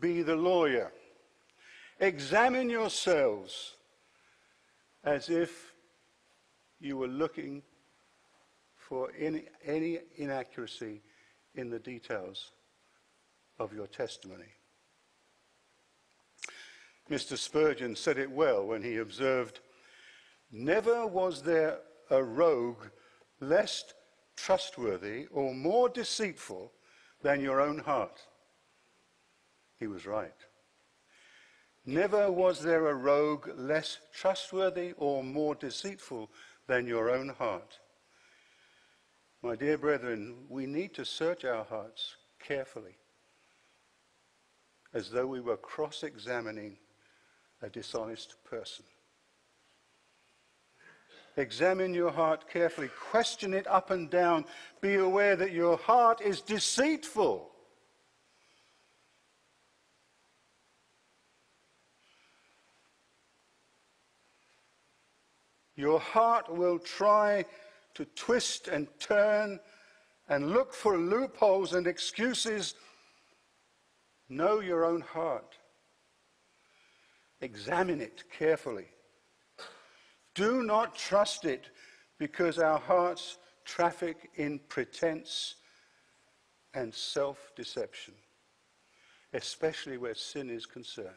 be the lawyer. Examine yourselves as if you were looking for any inaccuracy in the details of your testimony. Mr. Spurgeon said it well when he observed, "Never was there a rogue less trustworthy or more deceitful than your own heart." He was right. Never was there a rogue less trustworthy or more deceitful than your own heart. My dear brethren, we need to search our hearts carefully, as though we were cross-examining a dishonest person. Examine your heart carefully. Question it up and down. Be aware that your heart is deceitful. Your heart will try to twist and turn and look for loopholes and excuses. Know your own heart. Examine it carefully. Do not trust it, because our hearts traffic in pretense and self-deception, especially where sin is concerned.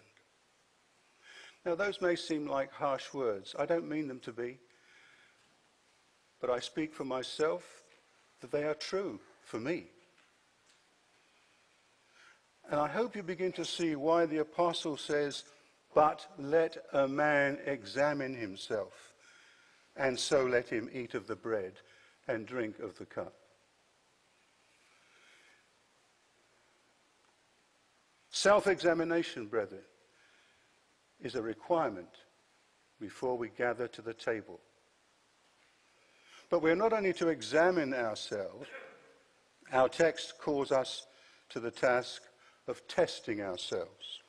Now, those may seem like harsh words. I don't mean them to be, but I speak for myself that they are true for me. And I hope you begin to see why the apostle says, "But let a man examine himself, and so let him eat of the bread and drink of the cup." Self-examination, brethren, is a requirement before we gather to the table. But we're not only to examine ourselves, our text calls us to the task of testing ourselves.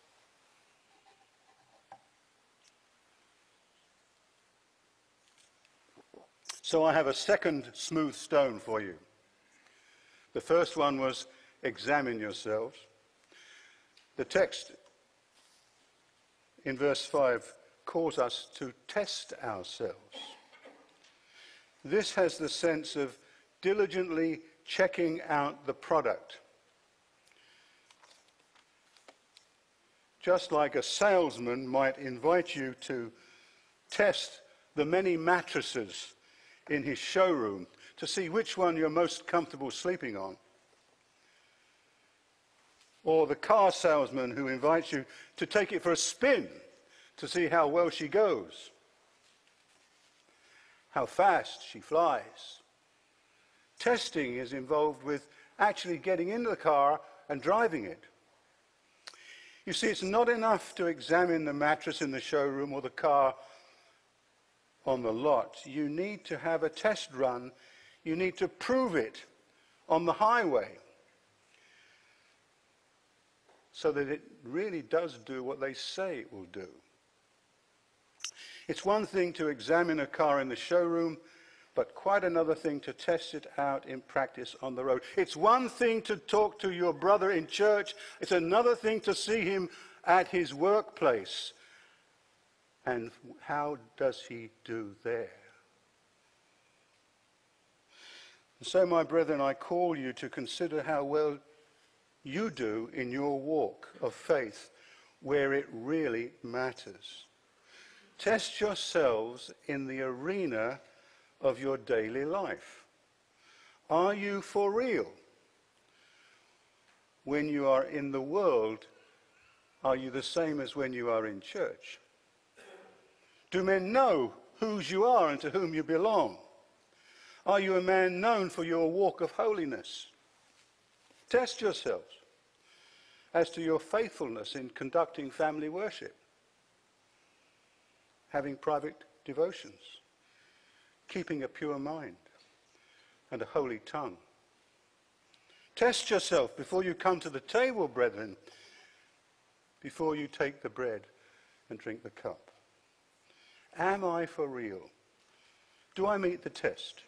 So I have a second smooth stone for you. The first one was examine yourselves. The text in verse 5 calls us to test ourselves. This has the sense of diligently checking out the product. Just like a salesman might invite you to test the many mattresses in his showroom to see which one you're most comfortable sleeping on. Or the car salesman who invites you to take it for a spin to see how well she goes, how fast she flies. Testing is involved with actually getting into the car and driving it. You see, it's not enough to examine the mattress in the showroom or the car on the lot. You need to have a test run. You need to prove it on the highway so that it really does do what they say it will do. It's one thing to examine a car in the showroom, but quite another thing to test it out in practice on the road. It's one thing to talk to your brother in church. It's another thing to see him at his workplace. And how does he do there? And so, my brethren, I call you to consider how well you do in your walk of faith, where it really matters. Test yourselves in the arena of your daily life. Are you for real? When you are in the world, are you the same as when you are in church? Do men know whose you are and to whom you belong? Are you a man known for your walk of holiness? Test yourselves as to your faithfulness in conducting family worship, having private devotions, keeping a pure mind and a holy tongue. Test yourself before you come to the table, brethren, before you take the bread and drink the cup. Am I for real? Do I meet the test?